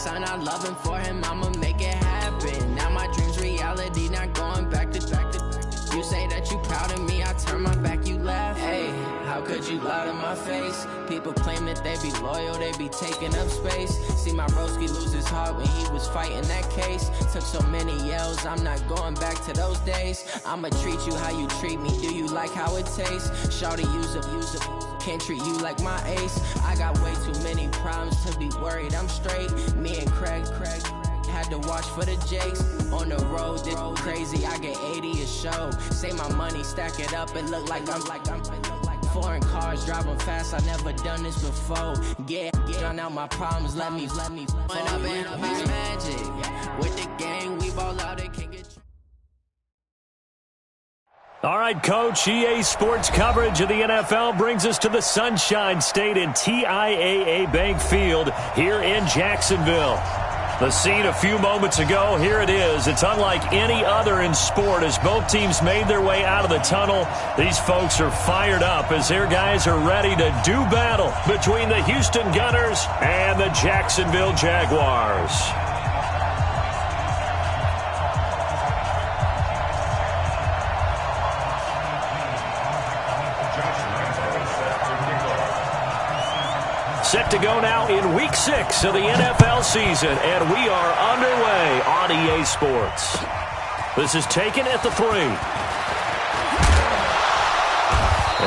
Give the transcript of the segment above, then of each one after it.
son, I love him for him, I'ma make it happen. Now my dream's reality, not going back to. You say that you proud of me, I turn my back, you laugh. Hey, how could you lie to my face? People claim that they be loyal, they be taking up space. See my broski lose his heart when he was fighting that case. Took so many yells, I'm not going back to those days. I'ma treat you how you treat me, do you like how it tastes? Shawty, use up, can't treat you like my ace. I got way too many problems to be worried, I'm straight. Me and Craig had to watch for the Jakes. On the road, this crazy, I get 80 a show. Say my money, stack it up, it look like I'm foreign cars, driving fast, I never done this before. Yeah, drown out my problems, let me When up and up is magic. With the gang, we ball out, it can't get. All right, Coach, EA Sports coverage of the NFL brings us to the Sunshine State in TIAA Bank Field here in Jacksonville. The scene a few moments ago, here it is. It's unlike any other in sport as both teams made their way out of the tunnel. These folks are fired up as their guys are ready to do battle between the Houston Gunners and the Jacksonville Jaguars. Set to go now in Week 6 of the NFL season, and we are underway on EA Sports. This is taken at the 3.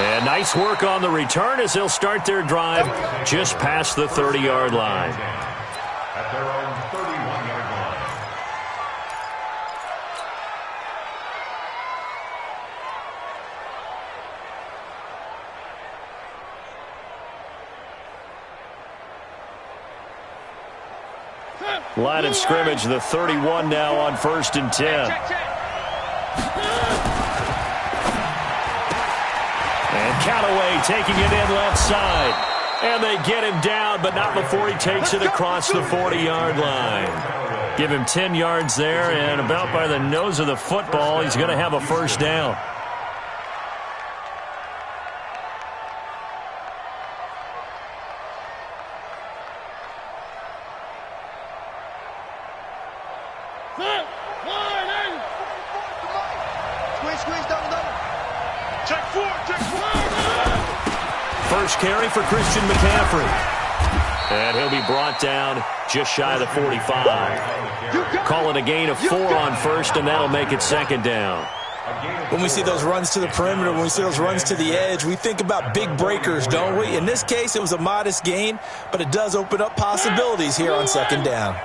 And nice work on the return as they'll start their drive just past the 30-yard line. At their own 31-yard line. Line of scrimmage, the 31 now on 1st and 10. And Callaway taking it in left side. And they get him down, but not before he takes it across the 40-yard line. Give him 10 yards there, and about by the nose of the football, he's going to have a first down. First carry for Christian McCaffrey. And he'll be brought down just shy of the 45. Call it a gain of 4 on first, and that'll make it second down. When we see those runs to the perimeter, when we see those runs to the edge, we think about big breakers, don't we? In this case, it was a modest gain, but it does open up possibilities here on second down.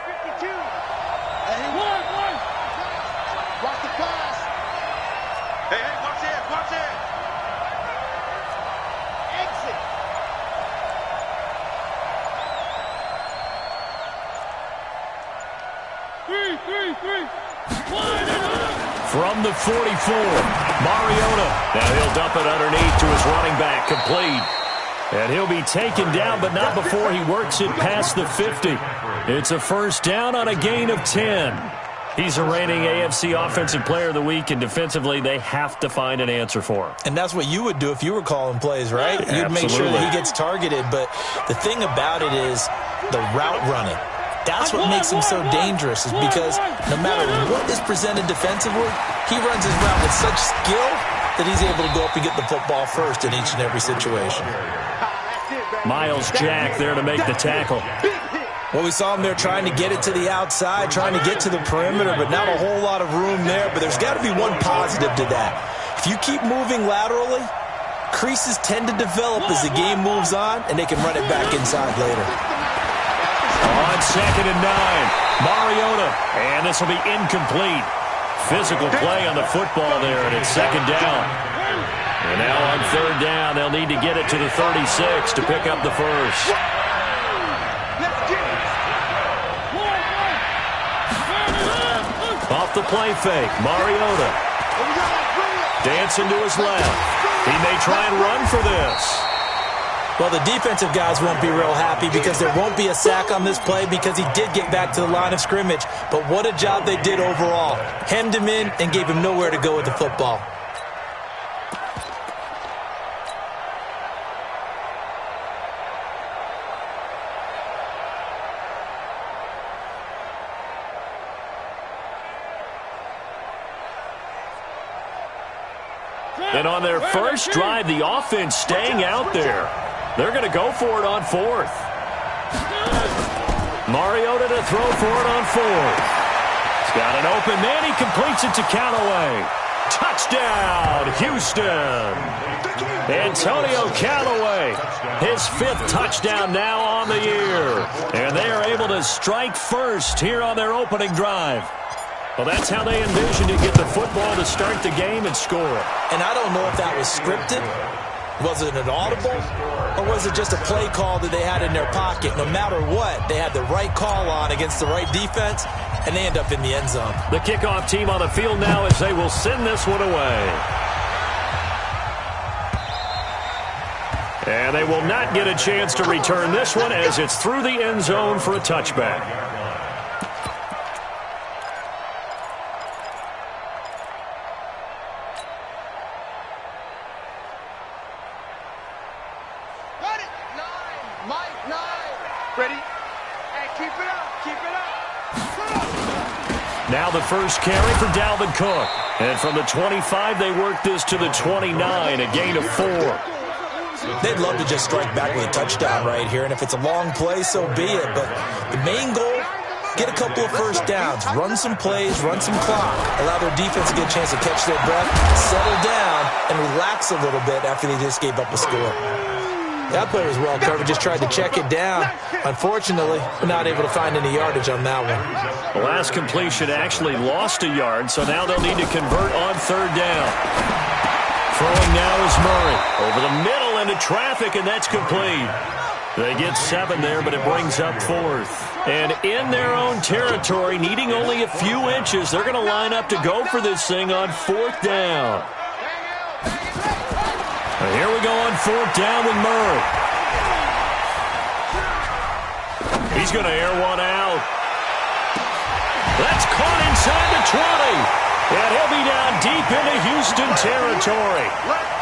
From the 44, Mariota. Now he'll dump it underneath to his running back, complete. And he'll be taken down, but not before he works it past the 50. It's a first down on a gain of 10. He's a reigning AFC Offensive Player of the Week, and defensively they have to find an answer for him. And that's what you would do if you were calling plays, right? You'd make sure that he gets targeted. But the thing about it is the route running. That's what makes him so dangerous, is because no matter what is presented defensively, he runs his route with such skill that he's able to go up and get the football first in each and every situation. Myles Jack there to make the tackle. Well, we saw him there trying to get it to the outside, trying to get to the perimeter, but not a whole lot of room there. But there's got to be one positive to that. If you keep moving laterally, creases tend to develop as the game moves on, and they can run it back inside later. On 2nd and 9, Mariota, and this will be incomplete. Physical play on the football there, and it's second down. And now on 3rd down, they'll need to get it to the 36 to pick up the first. Off the play fake, Mariota. Dancing to his left. He may try and run for this. Well, the defensive guys won't be real happy because there won't be a sack on this play because he did get back to the line of scrimmage. But what a job they did overall. Hemmed him in and gave him nowhere to go with the football. And on their first drive, the offense staying out there. They're going to go for it on fourth. Mariota to throw for it on fourth. He's got an open man. He completes it to Callaway. Touchdown, Houston. Antonio Callaway, his 5th touchdown now on the year. And they are able to strike first here on their opening drive. Well, that's how they envisioned to get the football to start the game and score. And I don't know if that was scripted. Was it an audible? Or was it just a play call that they had in their pocket? No matter what, they had the right call on against the right defense, and they end up in the end zone. The kickoff team on the field now as they will send this one away. And they will not get a chance to return this one as it's through the end zone for a touchback. Now the first carry for Dalvin Cook. And from the 25, they work this to the 29, a gain of 4. They'd love to just strike back with a touchdown right here, and if it's a long play, so be it. But the main goal, get a couple of first downs, run some plays, run some clock, allow their defense to get a chance to catch their breath, settle down, and relax a little bit after they just gave up a score. That play was well covered, just tried to check it down. Unfortunately, we're not able to find any yardage on that one. The last completion actually lost a yard, so now they'll need to convert on third down. Throwing now is Murray. Over the middle into traffic, and that's complete. They get 7 there, but it brings up 4th. And in their own territory, needing only a few inches, they're going to line up to go for this thing on 4th down. And here we go on 4th down with Murray. He's going to air one out. That's caught inside the 20. And he'll be down deep into Houston territory.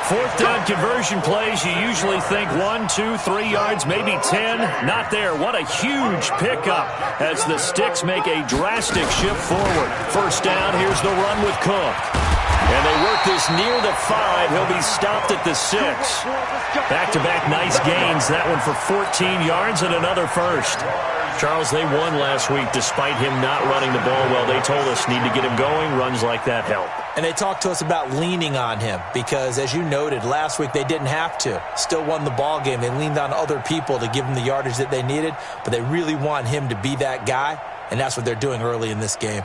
4th down conversion plays, you usually think 1, 2, 3 yards, maybe 10. Not there. What a huge pickup as the Sticks make a drastic shift forward. First down, here's the run with Cook. And they work this near the 5. He'll be stopped at the 6. Back-to-back nice gains. That one for 14 yards and another first. Charles, they won last week despite him not running the ball well. They told us need to get him going. Runs like that help. And they talked to us about leaning on him because, as you noted, last week they didn't have to. Still won the ball game. They leaned on other people to give them the yardage that they needed, but they really want him to be that guy, and that's what they're doing early in this game.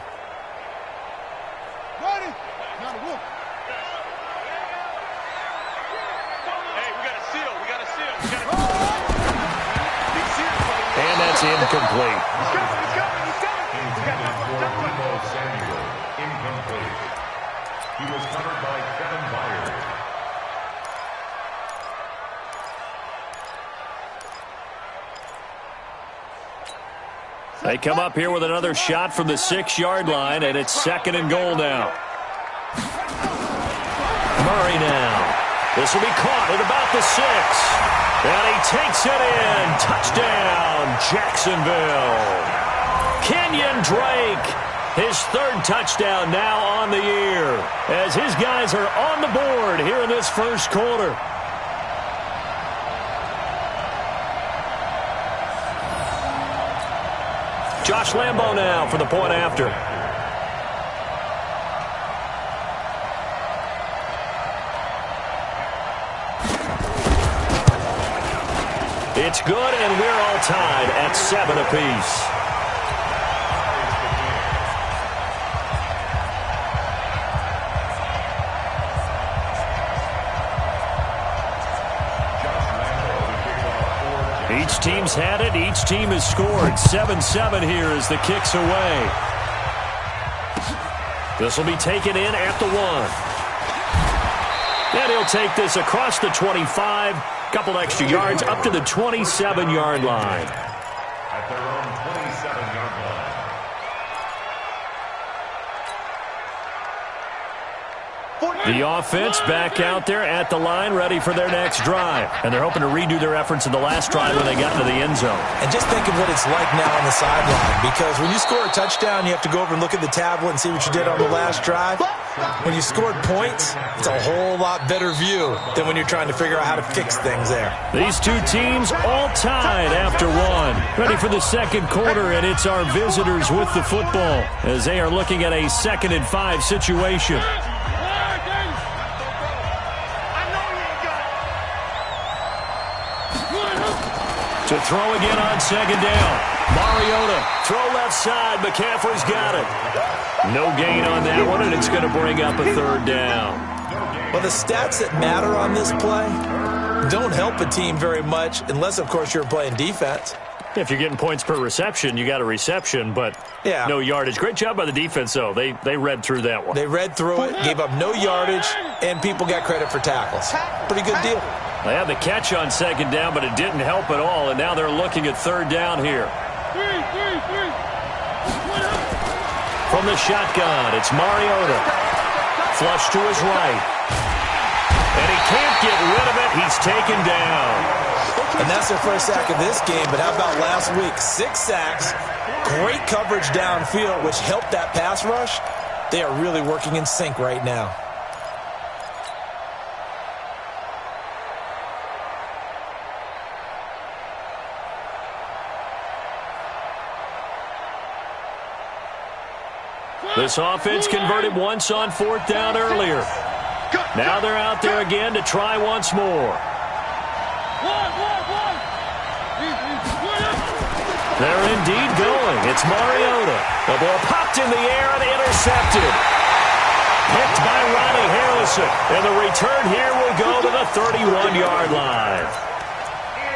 Incomplete. Incomplete. He was covered by Kevin Byers. They come up here with another shot from the 6-yard line, and it's 2nd and goal now. Murray now. This will be caught at about the 6. And he takes it in. Touchdown, Jacksonville. Kenyon Drake, his 3rd touchdown now on the year, as his guys are on the board here in this first quarter. Josh Lambo now for the point after. It's good, and we're all tied at 7 apiece. Each team's had it. Each team has scored. 7-7 here as the kick's away. This will be taken in at the 1. And he'll take this across the 25. Couple extra yards up to the 27-yard line. At their own 27-yard line. The offense back out there at the line, ready for their next drive. And they're hoping to redo their efforts in the last drive when they got into the end zone. And just think of what it's like now on the sideline, because when you score a touchdown, you have to go over and look at the tablet and see what you did on the last drive. When you scored points, it's a whole lot better view than when you're trying to figure out how to fix things there. These two teams all tied after one. Ready for the second quarter, and it's our visitors with the football as they are looking at a 2nd and 5 situation. To throw again on 2nd down. Mariota, throw left side. McCaffrey's got it. No gain on that one, and it's going to bring up a 3rd down. Well, the stats that matter on this play don't help a team very much unless, of course, you're playing defense. If you're getting points per reception, you got a reception, but no yardage. Great job by the defense, though. They read through that one. They read through it, gave up no yardage, and people got credit for tackles. Pretty good deal. They had the catch on 2nd down, but it didn't help at all, and now they're looking at 3rd down here. From the shotgun, it's Mariota. Flush to his right. And he can't get rid of it. He's taken down. And that's their first sack of this game, but how about last week? 6 sacks, great coverage downfield, which helped that pass rush. They are really working in sync right now. This offense converted once on 4th down earlier. Now they're out there again to try once more. They're indeed going. It's Mariota. The ball popped in the air and intercepted. Picked by Ronnie Harrison. And the return here will go to the 31-yard line.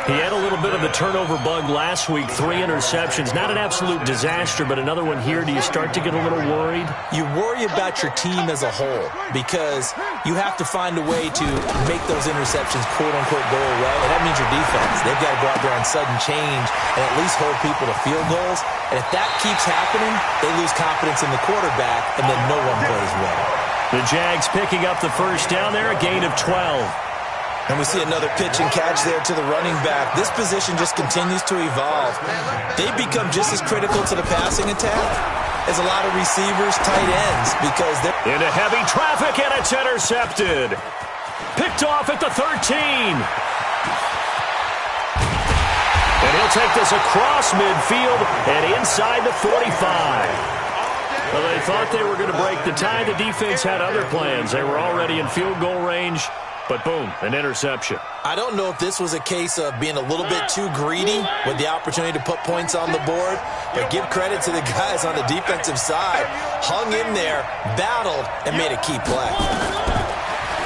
He had a little bit of the turnover bug last week, 3 interceptions. Not an absolute disaster, but another one here. Do you start to get a little worried? You worry about your team as a whole because you have to find a way to make those interceptions, quote-unquote, go away. And that means your defense. They've got to go out there on sudden change and at least hold people to field goals. And if that keeps happening, they lose confidence in the quarterback, and then no one plays well. The Jags picking up the first down there, a gain of 12. And we see another pitch and catch there to the running back. This position just continues to evolve. They become just as critical to the passing attack as a lot of receivers, tight ends, because they're into heavy traffic, and it's intercepted. Picked off at the 13. And he'll take this across midfield and inside the 45. Well, they thought they were going to break the tie. The defense had other plans. They were already in field goal range. But boom, an interception. I don't know if this was a case of being a little bit too greedy with the opportunity to put points on the board, but give credit to the guys on the defensive side. Hung in there, battled, and made a key play.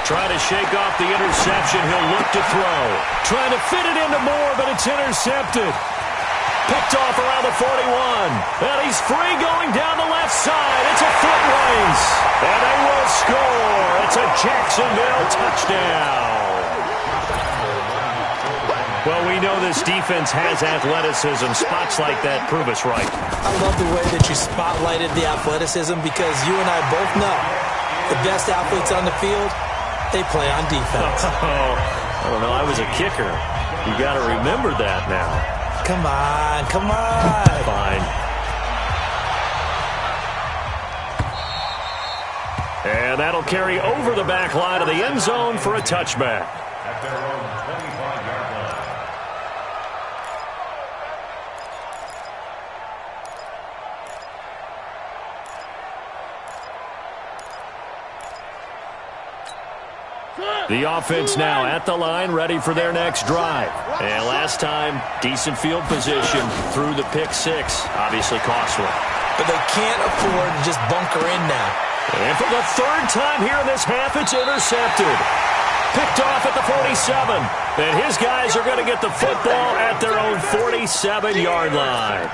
Trying to shake off the interception. He'll look to throw. Trying to fit it into Moore, but it's intercepted. Picked off around the 41. And he's free going down the left side. It's a foot race. And they will score. It's a Jacksonville touchdown. Well, we know this defense has athleticism. Spots like that prove us right. I love the way that you spotlighted the athleticism because you and I both know the best athletes on the field, they play on defense. I don't know. I was a kicker. You got to remember that now. Come on, come on. Fine. And that'll carry over the back line of the end zone for a touchback. At their own 25-yard line. The offense now at the line, ready for their next drive. And last time, decent field position through the pick 6. Obviously costly. But they can't afford to just bunker in now. And for the 3rd time here in this half, it's intercepted. Picked off at the 47. And his guys are going to get the football at their own 47-yard line.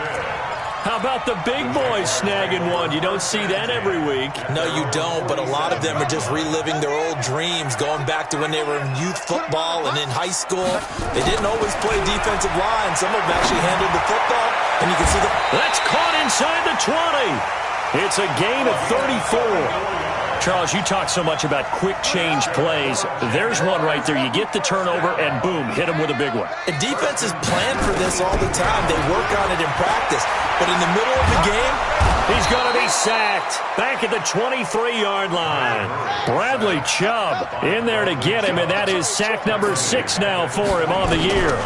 How about the big boys snagging one? You don't see that every week. No, you don't, but a lot of them are just reliving their old dreams, going back to when they were in youth football and in high school. They didn't always play defensive line. Some of them actually handled the football, and you can see the... That's caught inside the 20. It's a gain of 34. Charles, you talk so much about quick change plays. There's one right there. You get the turnover, and boom, hit him with a big one. And defenses plan for this all the time. They work on it in practice. But in the middle of the game, he's going to be sacked back at the 23-yard line. Bradley Chubb in there to get him, and that is sack number 6 now for him on the year.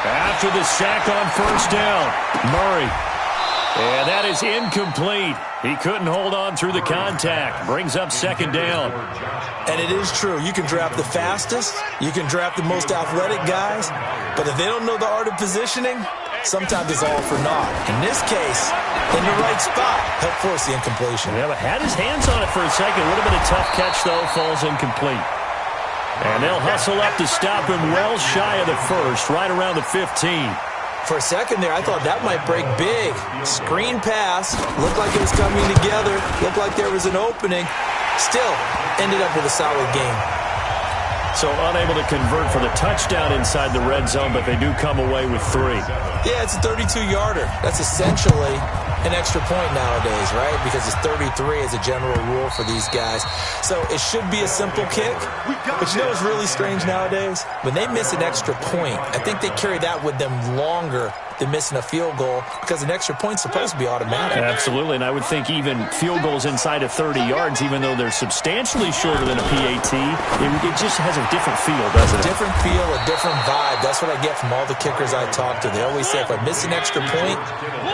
After the sack on first down, Murray. And that is incomplete. He couldn't hold on through the contact. Brings up second down. And it is true. You can draft the fastest. You can draft the most athletic guys. But if they don't know the art of positioning, sometimes it's all for naught. In this case, in the right spot, helped force the incompletion. Yeah, but had his hands on it for a second. Would have been a tough catch, though. Falls incomplete. And they'll hustle up to stop him well shy of the first, right around the 15. For a second there, I thought that might break big. Screen pass. Looked like it was coming together. Looked like there was an opening. Still, ended up with a solid game. So unable to convert for the touchdown inside the red zone, but they do come away with 3. Yeah, it's a 32-yarder. That's essentially an extra point nowadays, right? Because it's 33 as a general rule for these guys. So it should be a simple kick. But you know what's really strange nowadays? When they miss an extra point, I think they carry that with them longer than missing a field goal because an extra point's supposed to be automatic. Absolutely, and I would think even field goals inside of 30 yards, even though they're substantially shorter than a PAT, it just has a different feel, doesn't it? A different feel, a different vibe. That's what I get from all the kickers I talk to. They always say if I miss an extra point,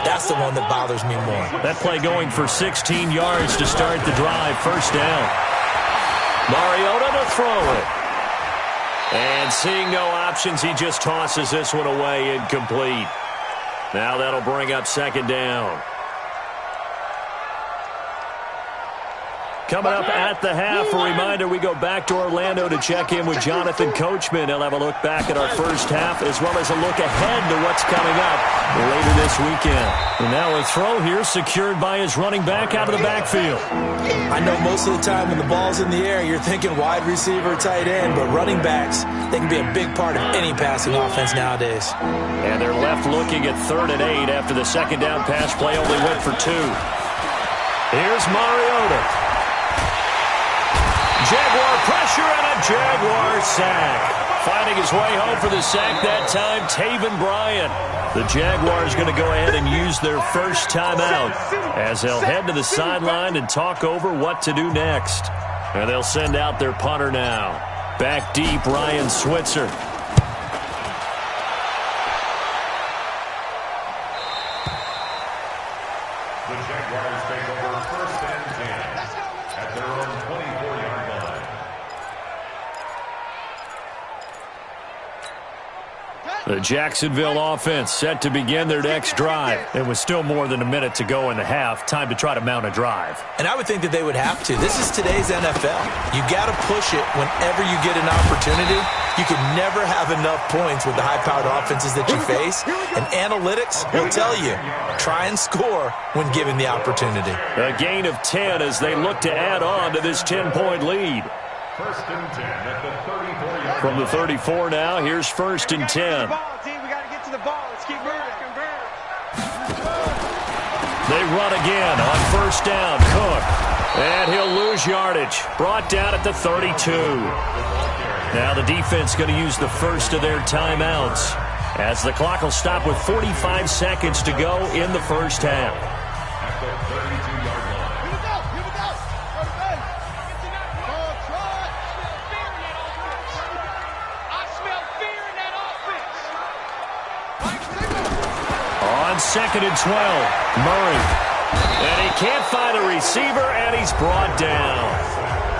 that's the one that bothers me more. That play going for 16 yards to start the drive. First down. Mariota to throw it. And seeing no options, he just tosses this one away, incomplete. Now that'll bring up second down. Coming up at the half, a reminder, we go back to Orlando to check in with Jonathan Coachman. He'll have a look back at our first half as well as a look ahead to what's coming up later this weekend. And now a throw here secured by his running back out of the backfield. I know most of the time when the ball's in the air, you're thinking wide receiver, tight end, but running backs, they can be a big part of any passing offense nowadays. And they're left looking at 3rd and 8 after the second down pass play only went for 2. Here's Mariota. Jaguar pressure and a Jaguar sack. Finding his way home for the sack that time, Taven Bryan. The Jaguars going to go ahead and use their first timeout as they'll head to the sideline and talk over what to do next. And they'll send out their punter now. Back deep, Ryan Switzer. The Jaguars take over 1st and 10 at their own 24-yard line. The Jacksonville offense set to begin their next drive. It was still more than a minute to go in the half. Time to try to mount a drive. And I would think that they would have to. This is today's NFL. You got to push it whenever you get an opportunity. You can never have enough points with the high-powered offenses that you face. And analytics will tell you, try and score when given the opportunity. A gain of 10 as they look to add on to this 10-point lead. 1st and 10 at the 34-yard line. From the 34 now, here's 1st and 10. They run again on first down. Cook. And he'll lose yardage. Brought down at the 32. Now the defense going to use the first of their timeouts as the clock will stop with 45 seconds to go in the first half. At the 32-yard line. On 2nd and 12, Murray. And he can't find a receiver, and he's brought down.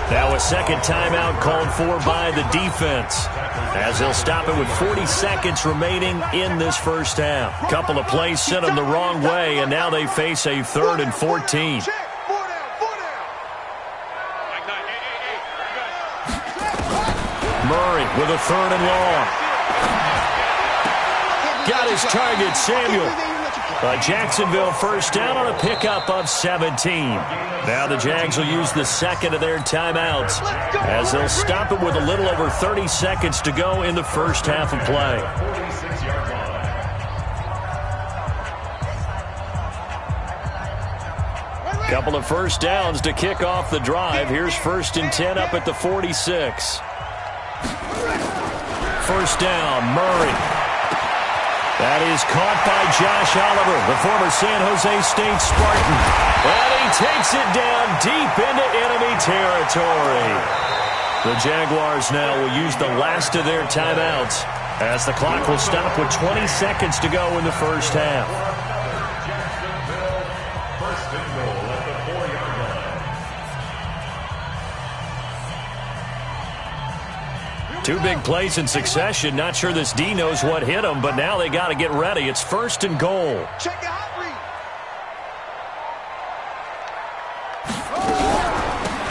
Now a second timeout called for by the defense as they'll stop it with 40 seconds remaining in this first half. Couple of plays sent them the wrong way, and now they face a 3rd and 14. Murray with a 3rd and long. Got his target, Samuel. A Jacksonville first down on a pickup of 17. Now the Jags will use the second of their timeouts as they'll stop it with a little over 30 seconds to go in the first half of play. 46-yard line. Couple of first downs to kick off the drive. Here's 1st and 10 up at the 46. First down, Murray. That is caught by Josh Oliver, the former San Jose State Spartan. And he takes it down deep into enemy territory. The Jaguars now will use the last of their timeouts as the clock will stop with 20 seconds to go in the first half. Jacksonville, 1st and goal at the 4-yard line. Two big plays in succession. Not sure this D knows what hit him, but now they got to get ready. It's 1st and goal. Check the hot read.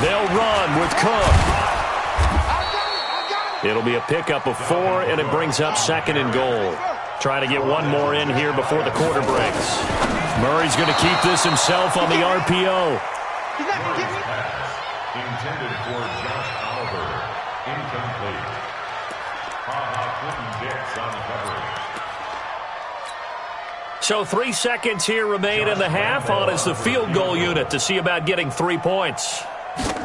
They'll run with Cook. It'll be a pickup of 4, and it brings up 2nd and goal. Trying to get one more in here before the quarter breaks. Murray's going to keep this himself on the RPO. Intended for Josh Oliver. Incomplete. Couldn't get on the coverage. So 3 seconds here remain in the half. On is the field goal unit to see about getting 3 points.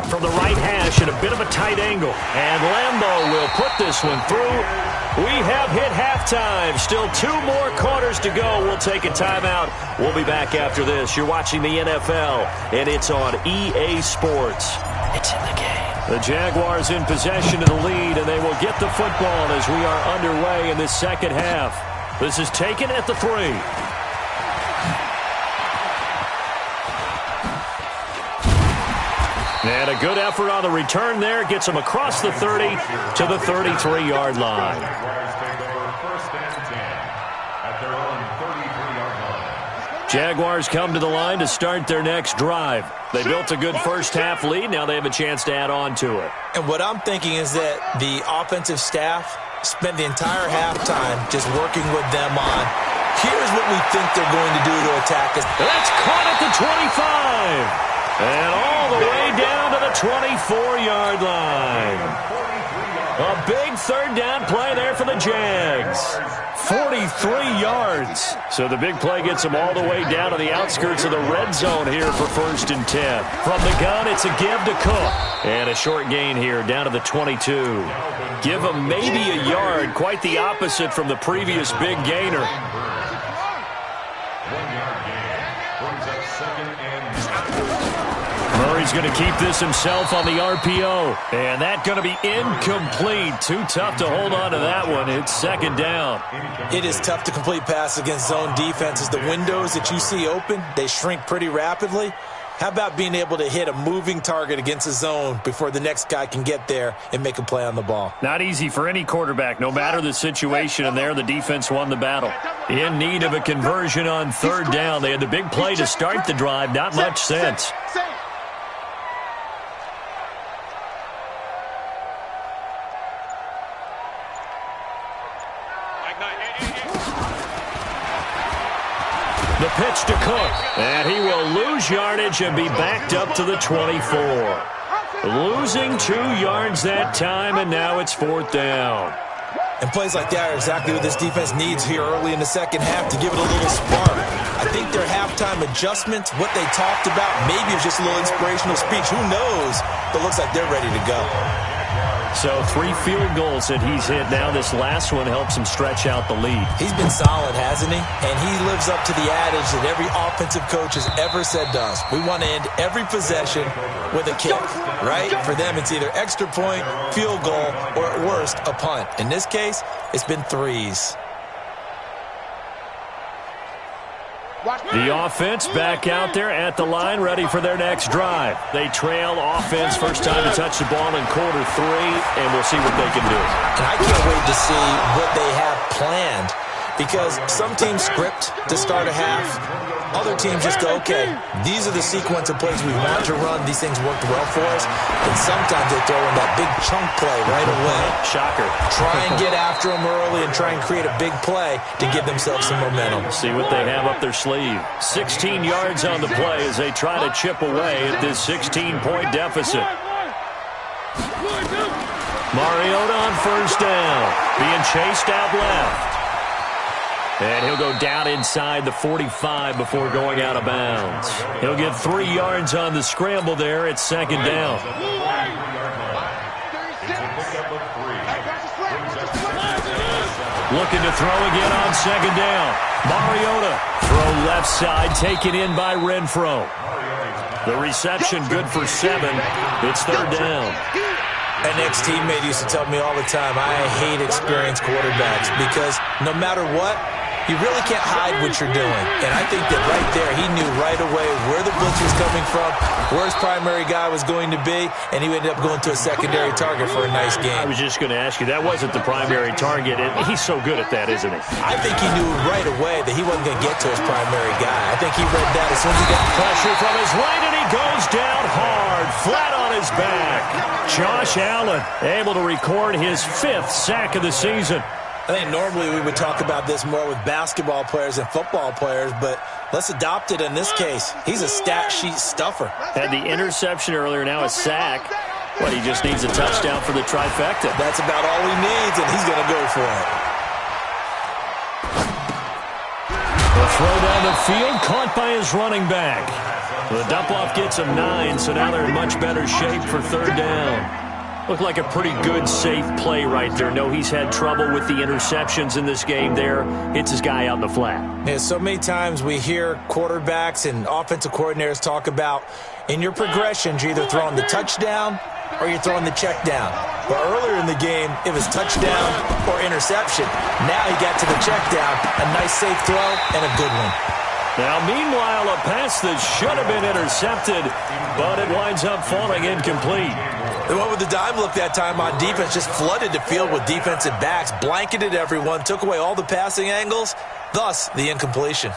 From the right hash at a bit of a tight angle. And Lambeau will put this one through. We have hit halftime. Still 2 more quarters to go. We'll take a timeout. We'll be back after this. You're watching the NFL, and it's on EA Sports. It's in the game. The Jaguars in possession of the lead, and they will get the football as we are underway in this second half. This is taken at the 3. And a good effort on the return there. Gets them across the 30 to the 33-yard line. Jaguars come to the line to start their next drive. They built a good first half lead. Now they have a chance to add on to it. And what I'm thinking is that the offensive staff spent the entire halftime just working with them on, here's what we think they're going to do to attack us. That's caught at the 25. And all the way down to the 24-yard line. A big third down play there for the Jags. 43 yards. So the big play gets them all the way down to the outskirts of the red zone here for 1st and 10. From the gun, it's a give to Cook. And a short gain here down to the 22. Give them maybe a yard. Quite the opposite from the previous big gainer. 1 yard gain. Brings up 2nd and 9. Murray's going to keep this himself on the RPO. And that's going to be incomplete. Too tough to hold on to that one. It's 2nd down. It is tough to complete passes against zone defenses. The windows that you see open, they shrink pretty rapidly. How about being able to hit a moving target against a zone before the next guy can get there and make a play on the ball? Not easy for any quarterback, no matter the situation. And there, the defense won the battle. In need of a conversion on 3rd down. They had the big play to start the drive. Not much sense. The pitch to Cook, and he will lose yardage and be backed up to the 24. Losing 2 yards that time, and now it's 4th down. And plays like that are exactly what this defense needs here early in the second half to give it a little spark. I think their halftime adjustments, what they talked about, maybe it's just a little inspirational speech. Who knows? But looks like they're ready to go. So 3 field goals that he's hit. Now this last one helps him stretch out the lead. He's been solid, hasn't he? And he lives up to the adage that every offensive coach has ever said to us. We want to end every possession with a kick, right? For them, it's either extra point, field goal, or at worst, a punt. In this case, it's been 3s. The offense back out there at the line, ready for their next drive. They trail offense, first time to touch the ball in quarter 3, and we'll see what they can do. And I can't wait to see what they have planned, because some teams script to start a half. Other teams just go, okay, these are the sequence of plays we want to run. These things worked well for us. And sometimes they throw in that big chunk play right away. Shocker. Try and get after them early and try and create a big play to give themselves some momentum. See what they have up their sleeve. 16 yards on the play as they try to chip away at this 16-point deficit. Mariota on 1st down. Being chased out left. And he'll go down inside the 45 before going out of bounds. He'll get 3 yards on the scramble there. It's second down. Looking to throw again on second down. Mariota, throw left side, taken in by Renfro. The reception good for 7. It's third down. An ex-teammate used to tell me all the time, I hate experienced quarterbacks because no matter what, you really can't hide what you're doing. And I think that right there, he knew right away where the blitz was coming from, where his primary guy was going to be, and he ended up going to a secondary target for a nice game. I was just going to ask you, that wasn't the primary target. He's so good at that, isn't he? I think he knew right away that he wasn't going to get to his primary guy. I think he read that as soon as he got pressure from his right, and he goes down hard, flat on his back. Josh Allen able to record his 5th sack of the season. I think normally we would talk about this more with basketball players and football players, but let's adopt it in this case. He's a stat sheet stuffer. Had the interception earlier, now a sack. But he just needs a touchdown for the trifecta. That's about all he needs, and he's going to go for it. The throw down the field, caught by his running back. The dump-off gets him 9, so now they're in much better shape for third down. Looked like a pretty good, safe play right there. No, he's had trouble with the interceptions in this game there. Hits his guy out in the flat. Yeah, so many times we hear quarterbacks and offensive coordinators talk about in your progressions, you're either throwing the touchdown or you're throwing the check down. But earlier in the game, it was touchdown or interception. Now he got to the check down. A nice, safe throw and a good one. Now, meanwhile, a pass that should have been intercepted, but it winds up falling incomplete. The one with the dime look that time on defense just flooded the field with defensive backs, blanketed everyone, took away all the passing angles, thus the incompletion.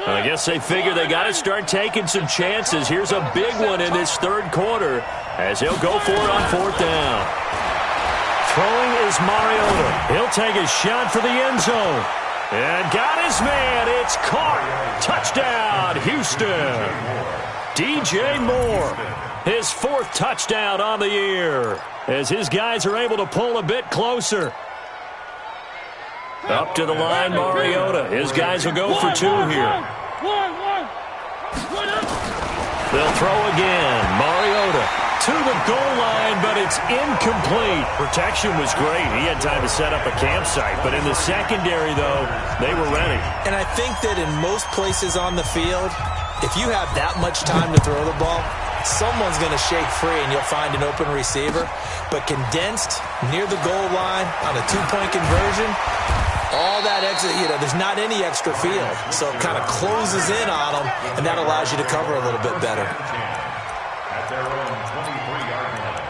I guess they figure they got to start taking some chances. Here's a big one in this third quarter as he'll go for it on fourth down. Throwing is Mariota. He'll take a shot for the end zone. And got his man. It's caught. Touchdown, Houston. DJ Moore, his 4th touchdown on the year as his guys are able to pull a bit closer. Up to the line, Mariota. His guys will go for 2 here. They'll throw again. Mariota to the goal line, but it's incomplete. Protection was great. He had time to set up a campsite, but in the secondary, though, they were ready. And I think that in most places on the field, if you have that much time to throw the ball, someone's going to shake free and you'll find an open receiver. But condensed near the goal line on a 2-point conversion, all that exit, there's not any extra field. So it kind of closes in on them, and that allows you to cover a little bit better. At their own 23-yard line.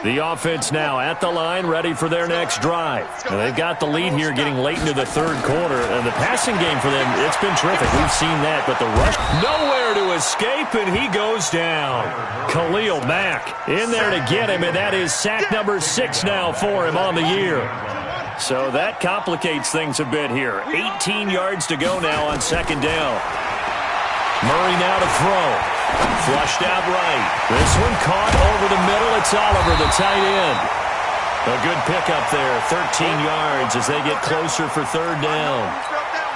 The offense now at the line, ready for their next drive. And they've got the lead here getting late into the third quarter. And the passing game for them, it's been terrific. We've seen that. But the rush, nowhere to escape, and he goes down. Khalil Mack in there to get him, and that is sack number 6 now for him on the year. So that complicates things a bit here. 18 yards to go now on second down. Murray now to throw. Flushed out right. This one caught over the middle. It's Oliver, the tight end. A good pickup there. 13 yards as they get closer for third down.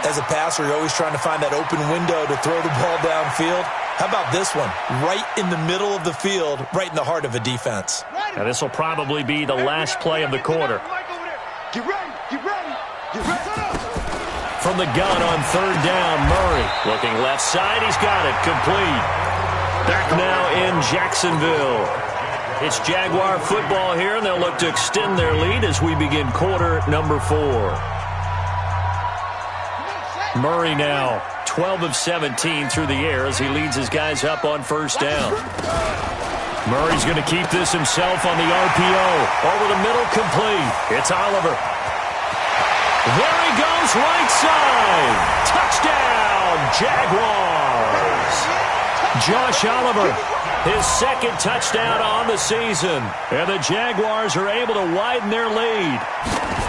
As a passer, you're always trying to find that open window to throw the ball downfield. How about this one? Right in the middle of the field, right in the heart of a defense. Now this will probably be the last play of the quarter. Get ready, get ready, get ready. From the gun on third down, Murray. Looking left side, he's got it. Complete. Back now in Jacksonville. It's Jaguar football here, and they'll look to extend their lead as we begin quarter number 4. Murray now 12 of 17 through the air as he leads his guys up on first down. Murray's going to keep this himself on the RPO. Over the middle, complete. It's Oliver. There he goes, right side. Touchdown, Jaguars. Josh Oliver, his 2nd touchdown on the season. And the Jaguars are able to widen their lead.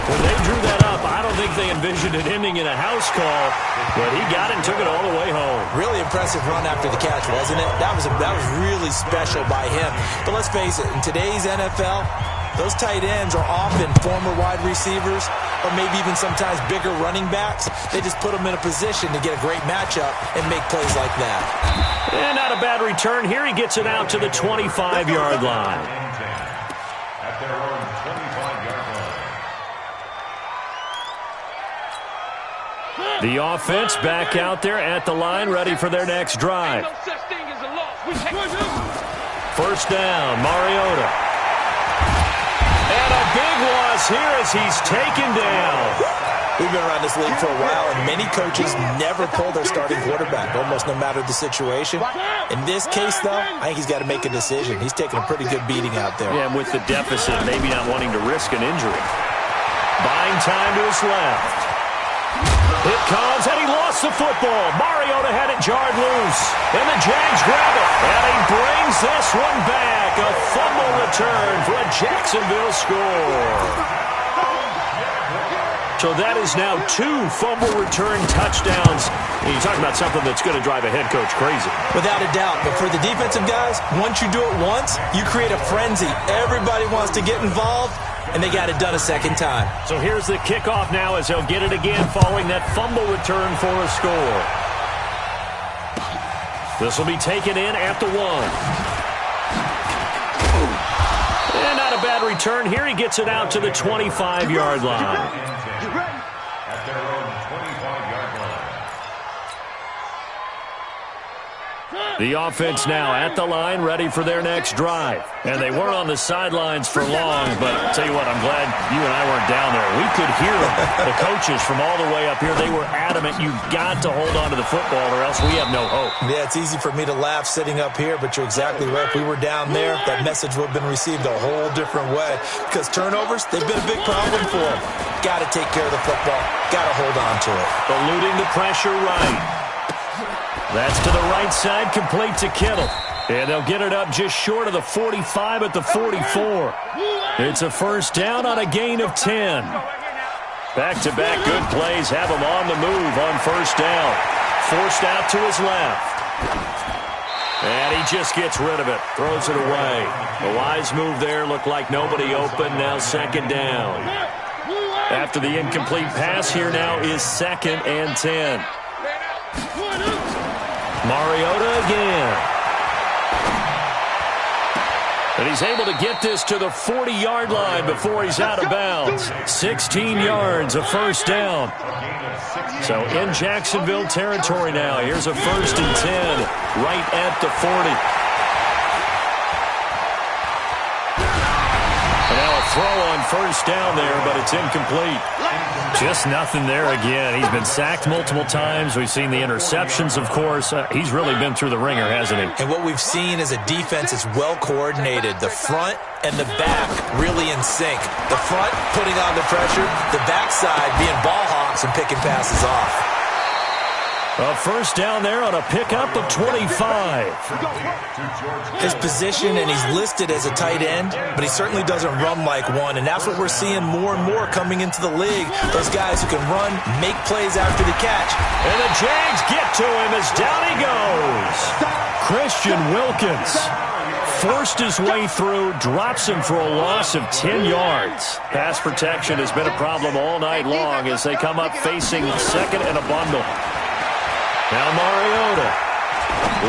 When they drew that up, I don't think think they envisioned it ending in a house call, but he got it and took it all the way home. Really impressive run after the catch, wasn't it? That was really special by him. But let's face it, in today's NFL, those tight ends are often former wide receivers or maybe even sometimes bigger running backs. They just put them in a position to get a great matchup and make plays like that. And not a bad return here. He gets it out to the 25-yard line. At their own 25-yard line. The offense back out there at the line, ready for their next drive. First down, Mariota. And a big loss here as he's taken down. We've been around this league for a while, and many coaches never pull their starting quarterback, almost no matter the situation. In this case, though, I think he's got to make a decision. He's taking a pretty good beating out there. Yeah, and with the deficit, maybe not wanting to risk an injury. Buying time to his left. It comes, and he lost the football. Mariota had it jarred loose, and the Jags grab it. And he brings this one back. A fumble return for a Jacksonville score. So that is now 2 fumble return touchdowns. You talk about something that's going to drive a head coach crazy. Without a doubt. But for the defensive guys, once you do it once, you create a frenzy. Everybody wants to get involved, and they got it done a second time. So here's the kickoff now as they'll get it again following that fumble return for a score. This will be taken in at the 1. And not a bad return here. He gets it out to the 25-yard line. At their own 25-yard line. The offense now at the line, ready for their next drive. And they weren't on the sidelines for long, but I'll tell you what, I'm glad you and I weren't down there. We could hear them. The coaches from all the way up here, they were adamant. You've got to hold on to the football or else we have no hope. Yeah, it's easy for me to laugh sitting up here, but you're exactly right. If we were down there, that message would have been received a whole different way. Because turnovers, they've been a big problem for them. Got to take care of the football. Got to hold on to it. Eluding the pressure right. That's to the right side, complete to Kittle. And they'll get it up just short of the 45 at the 44. It's a first down on a gain of 10. Back-to-back good plays have him on the move on first down. Forced out to his left. And he just gets rid of it, throws it away. A wise move there, looked like nobody open, now second down. After the incomplete pass, here now is 2nd and 10. Mariota again. And he's able to get this to the 40-yard line before he's out of bounds. 16 yards, a first down. So in Jacksonville territory now. Here's a 1st and 10 right at the 40. And now a throw on first down there, but it's incomplete. Just nothing there again. He's been sacked multiple times. We've seen the interceptions, of course. He's really been through the ringer, hasn't he? And what we've seen is a defense that's well coordinated. The front and the back really in sync. The front putting on the pressure, the backside being ball hawks and picking passes off. A first down there on a pickup of 25. His position, and he's listed as a tight end, but he certainly doesn't run like one, and that's what we're seeing more and more coming into the league. Those guys who can run, make plays after the catch. And the Jags get to him as down he goes. Christian Wilkins forced his way through, drops him for a loss of 10 yards. Pass protection has been a problem all night long as they come up facing second and a bundle. Now Mariota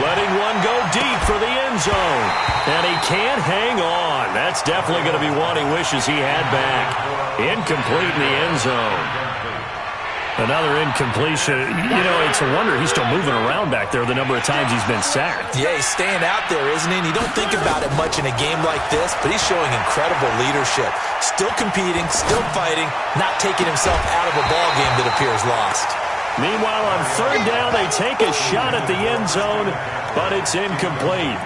letting one go deep for the end zone. And he can't hang on. That's definitely going to be one he wishes he had back. Incomplete in the end zone. Another incompletion. You know, it's a wonder he's still moving around back there the number of times he's been sacked. Yeah, he's staying out there, isn't he? And you don't think about it much in a game like this, but he's showing incredible leadership. Still competing, still fighting, not taking himself out of a ball game that appears lost. Meanwhile, on third down, they take a shot at the end zone, but it's incomplete.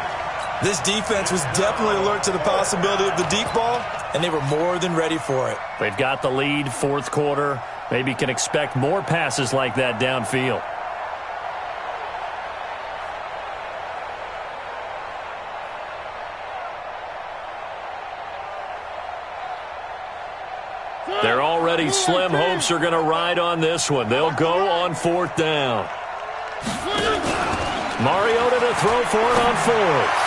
This defense was definitely alert to the possibility of the deep ball, and they were more than ready for it. They've got the lead, fourth quarter. Maybe can expect more passes like that downfield. They're already any slim hopes are going to ride on this one. They'll go on 4th down. Mariota to throw for it on 4th.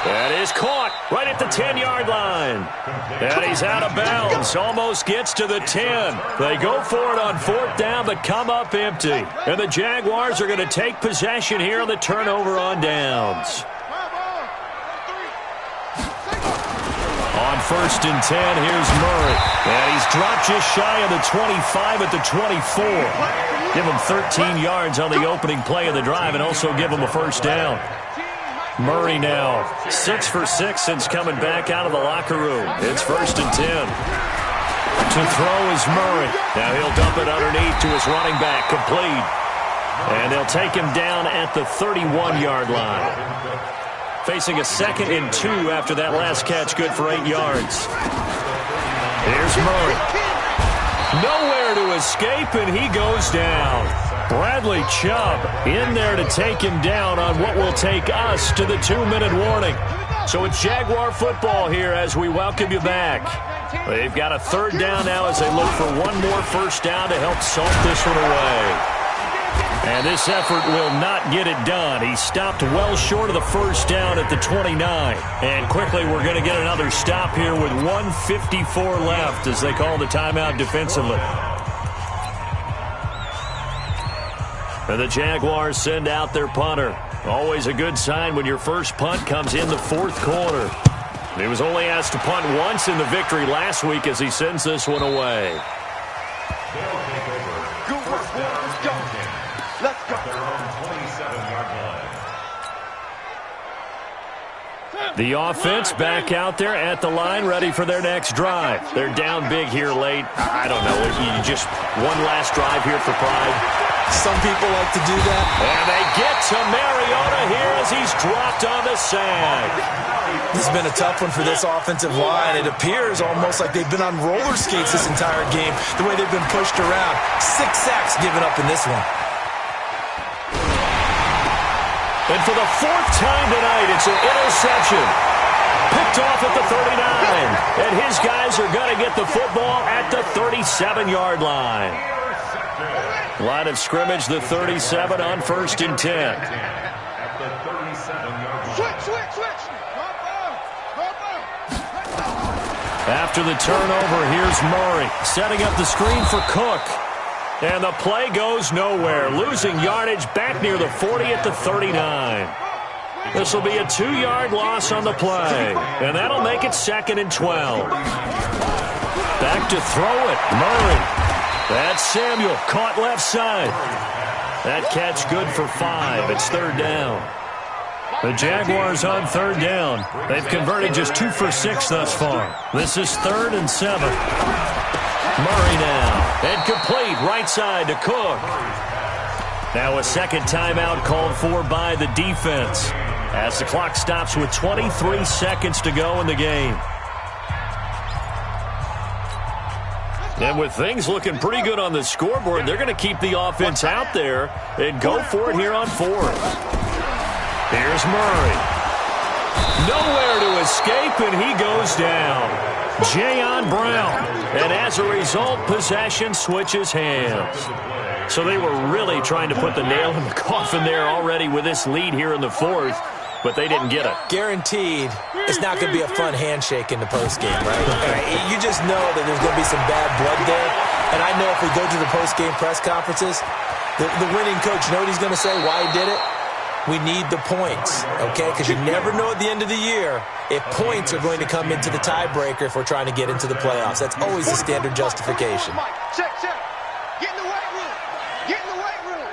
That is caught right at the 10-yard line. And he's out of bounds. Almost gets to the 10. They go for it on 4th down, but come up empty. And the Jaguars are going to take possession here on the turnover on downs. On 1st and 10, here's Murray. And he's dropped just shy of the 25 at the 24. Give him 13 yards on the opening play of the drive and also give him a 1st down. Murray now 6 for 6 since coming back out of the locker room. It's 1st and 10. To throw is Murray. Now he'll dump it underneath to his running back, complete. And they'll take him down at the 31-yard line. Facing a 2nd and 2 after that last catch, good for 8 yards. Here's Murray. Nowhere to escape, and he goes down. Bradley Chubb in there to take him down on what will take us to the 2-minute warning. So it's Jaguar football here as we welcome you back. They've got a 3rd down now as they look for one more 1st down to help salt this one away. And this effort will not get it done. He stopped well short of the 1st down at the 29. And quickly we're going to get another stop here with 1:54 left as they call the timeout defensively. And the Jaguars send out their punter. Always a good sign when your first punt comes in the 4th quarter. He was only asked to punt once in the victory last week as he sends this one away. Let's go. The offense back out there at the line, ready for their next drive. They're down big here late. I don't know. You just one last drive here for pride. Some people like to do that. And they get to Mariota here as he's dropped on the sag. This has been a tough one for this offensive line. It appears almost like they've been on roller skates this entire game, the way they've been pushed around. 6 sacks given up in this one. And for the 4th time tonight, it's an interception. Picked off at the 39. And his guys are going to get the football at the 37-yard line. Line of scrimmage, the 37 on 1st and 10. Switch. After the turnover, here's Murray setting up the screen for Cook. And the play goes nowhere. Losing yardage back near the 40 at the 39. This will be a 2-yard loss on the play. And that'll make it 2nd and 12. Back to throw it. Murray. That's Samuel. Caught left side. That catch good for 5. It's 3rd down. The Jaguars on 3rd down. They've converted just 2 for 6 thus far. This is 3rd and 7. Murray now. And complete right side to Cook. Now a 2nd timeout called for by the defense as the clock stops with 23 seconds to go in the game. And with things looking pretty good on the scoreboard, they're going to keep the offense out there and go for it here on 4th. Here's Murray. Nowhere to escape, and he goes down. Jayon Brown. And as a result, possession switches hands. So they were really trying to put the nail in the coffin there already with this lead here in the 4th, but they didn't get it. Guaranteed, it's not going to be a fun handshake in the postgame, right? You just know that there's going to be some bad blood there. And I know if we go to the postgame press conferences, the winning coach, you know what he's going to say, why he did it? We need the points, okay? Because you never know at the end of the year if points are going to come into the tiebreaker if we're trying to get into the playoffs. That's always the standard justification. Check. Get in the weight room.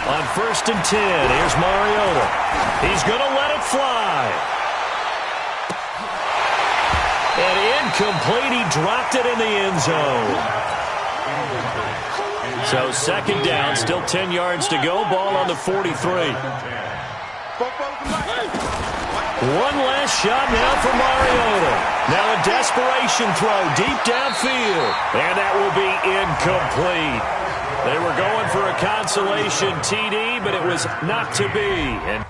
On 1st and 10, here's Mariota. He's going to let it fly. And incomplete. He dropped it in the end zone. So 2nd down, still 10 yards to go. Ball on the 43. One last shot now for Mariota. Now a desperation throw deep downfield. And that will be incomplete. They were going for a consolation TD, but it was not to be. And